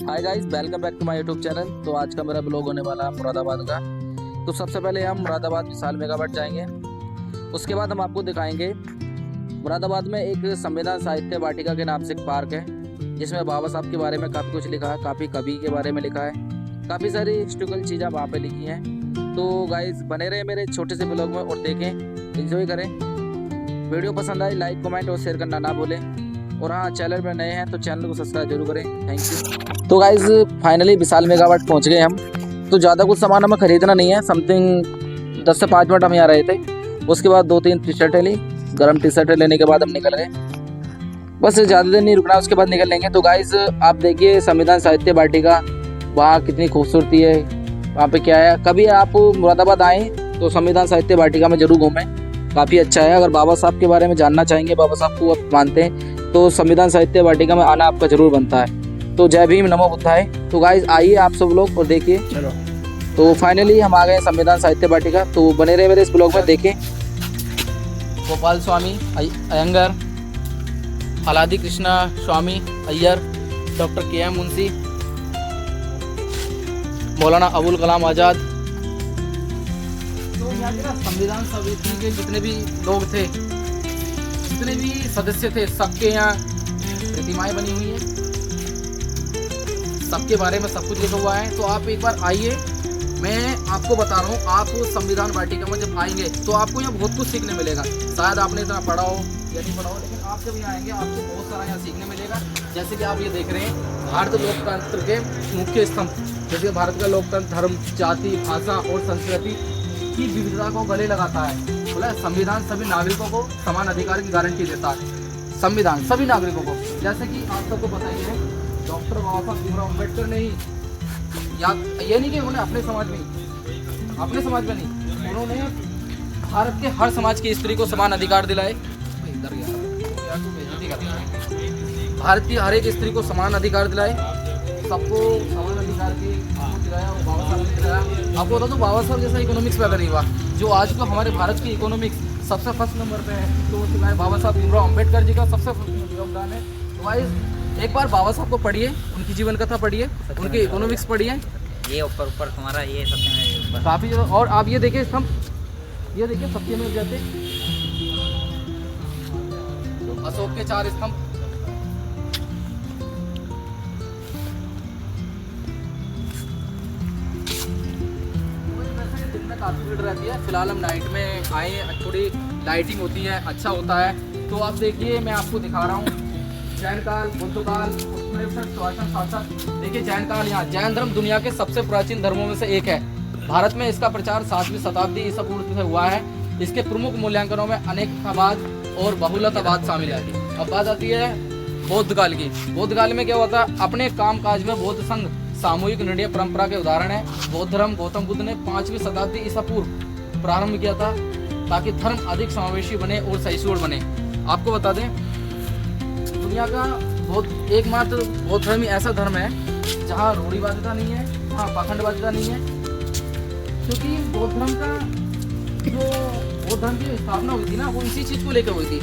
Hi guys, welcome back to my YouTube channel. तो आज का मेरा ब्लॉग होने वाला है मुरादाबाद का। तो सबसे पहले हम मुरादाबाद विशाल मेगावाट जाएंगे। उसके बाद हम आपको दिखाएंगे मुरादाबाद में एक संविधान साहित्य वाटिका के नाम से एक पार्क है, जिसमें बाबा साहब के बारे में काफ़ी कुछ लिखा है, काफ़ी कवि के बारे में लिखा है, काफ़ी सारी हिस्टोरिकल चीज़ें वहाँ पे लिखी हैं। तो गाइस बने रहे मेरे छोटे से ब्लॉग में और देखें, एंजॉय करें। वीडियो पसंद आए लाइक कमेंट और शेयर करना ना भूलें। और हाँ, चैनल पर नए हैं तो चैनल को सब्सक्राइब जरूर करें। Thank you. तो गाइस फाइनली विशाल मेगावाट पहुंच गए हम। तो ज़्यादा कुछ सामान हमें ख़रीदना नहीं है, समथिंग 10 से 5 मिनट हम यहाँ रहे थे। उसके बाद 2-3 टी शर्टें ली, गर्म टी शर्टें लेने के बाद हम निकल गए। बस ज़्यादा देर नहीं रुकना, उसके बाद निकल लेंगे। तो गाइस आप देखिए संविधान साहित्य वाटिका, वहाँ कितनी खूबसूरती है, वहाँ पे क्या है। कभी आप मुरादाबाद आएँ तो संविधान साहित्य वाटिका में ज़रूर घूमें, काफ़ी अच्छा है। अगर बाबा साहब के बारे में जानना चाहेंगे, बाबा साहब को आप मानते हैं, तो संविधान साहित्य वाटिका में आना आपका जरूर बनता है। तो जय भीम नमो बुद्धाय। तो गाइस आइए आप सब लोग और देखिए। चलो तो फाइनली हम आ गए संविधान साहित्य वाटिका। तो बने रहे मेरे इस ब्लॉग में, देखें। गोपाल स्वामी अयंगर, हलादी कृष्णा स्वामी अय्यर, डॉक्टर KM मुंशी, मौलाना अबुल कलाम आज़ाद। तो यहाँ के ना संविधान समिति के जितने भी लोग थे, जितने भी सदस्य थे, सबके यहाँ प्रतिमाएं बनी हुई हैं, सबके बारे में सब कुछ लिखा हुआ है। तो आप एक बार आइए, मैं आपको बता रहा हूँ, आप संविधान वाटिका में जब आएंगे तो आपको यहाँ बहुत कुछ सीखने मिलेगा। शायद आपने इतना पढ़ा हो या नहीं पढ़ा हो, लेकिन आप जब यहाँ आएंगे आपको बहुत सारा यहाँ सीखने मिलेगा। जैसे कि आप ये देख रहे हैं, भारत लोकतंत्र के मुख्य स्तंभ, जैसे भारत का लोकतंत्र धर्म, जाति, भाषा और संस्कृति की विविधता को गले लगाता है। बोला संविधान सभी नागरिकों को समान अधिकार की गारंटी देता है। संविधान सभी नागरिकों को, जैसे कि आप सबको पता ही है, डॉक्टर बाबा साहब भीमराव अम्बेडकर ने ही, या ये नहीं कि उन्होंने अपने समाज में नहीं, उन्होंने भारत के हर समाज की स्त्री को समान अधिकार दिलाए। भारत की हर एक स्त्री को समान अधिकार दिलाए, सबको समान अधिकार की दिलाया, वो बाबा साहब ने दिलाया। आपको बता दो, बाबा साहब जैसा इकोनॉमिक्स पैदा नहीं हुआ। जो आज को हमारे भारत की इकोनॉमिक्स सबसे फर्स्ट नंबर पे है, तो वो बाबा साहब भीमराव अम्बेडकर जी का सबसे फर्स्ट योगदान है। तो भाई एक बार बाबा साहब को पढ़िए, उनकी जीवन कथा पढ़िए, उनकी इकोनॉमिक्स पढ़िए। ये ऊपर तुम्हारा ये सबसे काफ़ी। और आप ये देखिए स्तंभ, ये देखिए सत्यमेव जयते, अशोक के 4 स्तंभ। काफ़ी भीड़ रहती है, फिलहाल हम नाइट में आए, थोड़ी लाइटिंग होती है, अच्छा होता है। तो आप देखिए, मैं आपको दिखा रहा हूँ जैन काल, बुद्ध काल, देखिए जैन काल। यहाँ जैन धर्म दुनिया के सबसे प्राचीन धर्मों में से एक है। भारत में इसका प्रचार 7वीं शताब्दी ईसा पूर्व से हुआ है। इसके प्रमुख मूल्यांकनों में अनेकतावाद और बहुलतावाद शामिल है। अब बात आती है बौद्ध काल की। बौद्ध काल में क्या हुआ था, अपने काम काज में बौद्ध संघ सामूहिक निर्णय परंपरा के उदाहरण है। बौद्ध धर्म गौतम बुद्ध ने 5वीं शताब्दी ईसा पूर्व प्रारंभ किया था, ताकि धर्म अधिक समावेशी बने और सहिष्णु बने। आपको बता दें, दुनिया का एकमात्र बौद्ध धर्म ही ऐसा धर्म है जहाँ रूढ़िवादिता नहीं है, जहाँ पाखंडवादिता नहीं है। क्योंकि बौद्ध धर्म की स्थापना हुई थी ना, वो इसी चीज़ को लेकर हुई थी।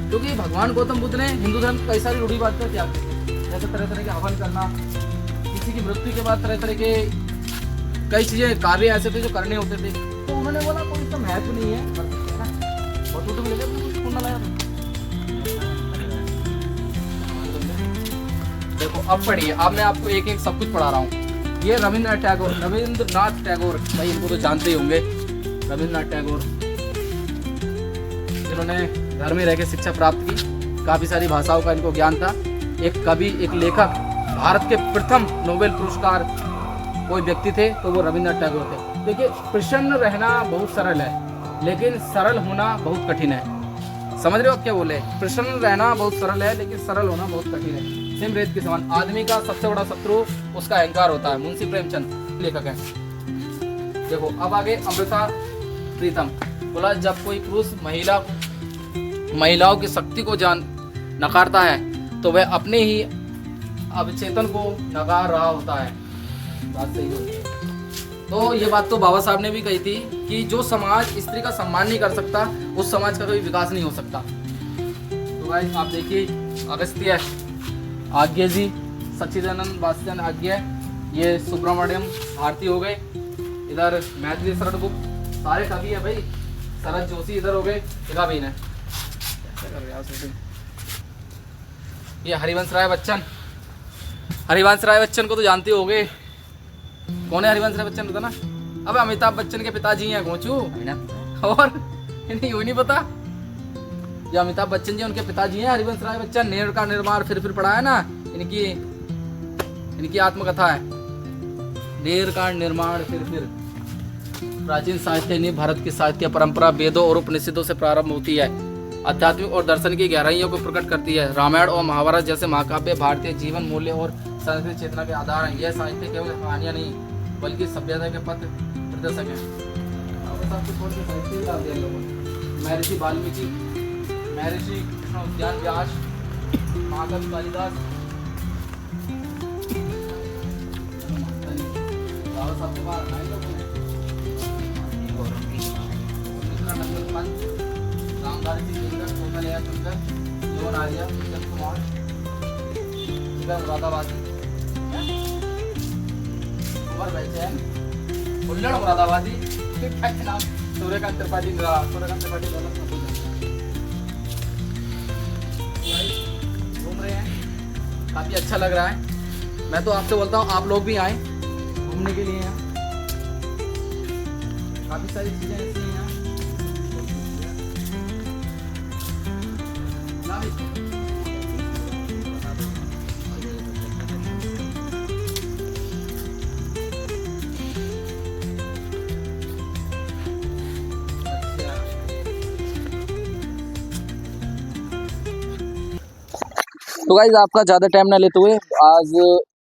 क्योंकि भगवान गौतम बुद्ध ने हिंदू धर्म कई सारी रूढ़िवादिता त्याग की थी, जैसे तरह तरह के हवन करना, किसी की मृत्यु के बाद तरह तरह के कई चीज़ें, कार्य ऐसे थे जो करने होते थे। तो उन्होंने बोला कोई इसका महत्व नहीं है, और टूट मिले कुछ पुण्य लाया। देखो अब पढ़िए, अब मैं आपको एक एक सब कुछ पढ़ा रहा हूँ। ये रविंद्रनाथ टैगोर, भाई इनको तो जानते ही होंगे, रविंद्रनाथ टैगोर, जिन्होंने घर में रह के शिक्षा प्राप्त की, काफ़ी सारी भाषाओं का इनको ज्ञान था। एक कवि, एक लेखक, भारत के प्रथम नोबेल पुरस्कार कोई व्यक्ति थे, तो वो रविंद्रनाथ टैगोर थे। देखिए, प्रसन्न रहना बहुत सरल है, लेकिन सरल होना बहुत कठिन है। समझ रहे हो आप क्या बोले? प्रसन्न रहना बहुत सरल है, लेकिन सरल होना बहुत कठिन है। सिम रेत के समान। आदमी का सबसे बड़ा शत्रु उसका अहंकार होता है। मुंशी प्रेमचंद लेखक हैं। देखो अब आगे अमृता प्रीतम, बोला जब कोई पुरुष महिलाओं की शक्ति को नकारता है, तो वह अपने ही अवचेतन को नकार रहा होता है। बात सही होती है। तो ये बात तो बाबा साहब ने भी कही थी कि जो समाज स्त्री का सम्मान नहीं कर सकता, उस समाज का कभी विकास नहीं हो सकता। तो गाइस आप देखिए, अगस्त्य, आज्ञे जी, सच्चिदानंद वासुदेव आज्ञा, ये सुब्रमण्यम भारती हो गए, इधर मैथिली शरण गुप्त, सारे कवि है भाई। शरद जोशी इधर हो गए, इधर भी ने कैसे कर रहे हैं शूटिंग। ये हरिवंश राय बच्चन, हरिवंश राय बच्चन को तो जानते होगे, कौन है हरिवंश राय बच्चन, पता ना? अब अमिताभ बच्चन के पिताजी हैं गोचू, और इन्हें यूँ नहीं पता। जो अमिताभ बच्चन जी उनके पिताजी हैं हरिवंश राय बच्चन। नेर का निर्माण फिर पढ़ा है ना, इनकी आत्मकथा है, नेर का निर्माण फिर। प्राचीन साहित्य ने भारत की साहित्य परंपरा वेदों और उपनिषदों से प्रारंभ होती है, आध्यात्मिक और दर्शन की गहराइयों को प्रकट करती है। रामायण और महाभारत जैसे महाकाव्य भारतीय जीवन मूल्य और सांस्कृतिक चेतना के आधार हैं। यह साहित्य केवल कहानियां नहीं बल्कि सभ्यता के पथ प्रदर्शक है। महर्षि वाल्मीकि, महर्षि कृष्ण उद्यान व्यास, महाकवि कालिदास, रामधारी सिंह, कोमलया सुंदर, जोन आर्या, किशन कुमार, मुरादाबादी, उमर बैचैन, उल्लड़ मुरादाबादी, नाम सूर्यकांत त्रिपाठी, घूम रहे हैं, काफी अच्छा लग रहा है। मैं तो आपसे बोलता हूँ आप लोग भी आए घूमने के लिए। यहाँ काफी सारी चीजें ऐसी हैं। तो गाइज आपका ज़्यादा टाइम ना लेते हुए आज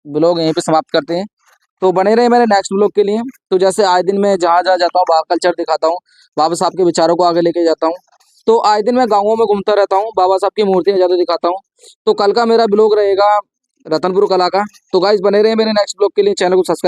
ब्लॉग यहीं पे समाप्त करते हैं। तो बने रहे मेरे नेक्स्ट ब्लॉग के लिए। तो जैसे आए दिन मैं जहाँ जहाँ जाता हूँ वहाँ कल्चर दिखाता हूँ, बाबा साहब के विचारों को आगे लेके जाता हूँ। तो आए दिन मैं गाँवों में घूमता रहता हूँ, बाबा साहब की मूर्तियाँ ज़्यादा दिखाता हूँ। तो कल का मेरा ब्लॉग रहेगा रतनपुर कला का। तो गाइज बने रहे मेरे नेक्स्ट ब्लॉग के लिए, चैनल को सब्सक्राइब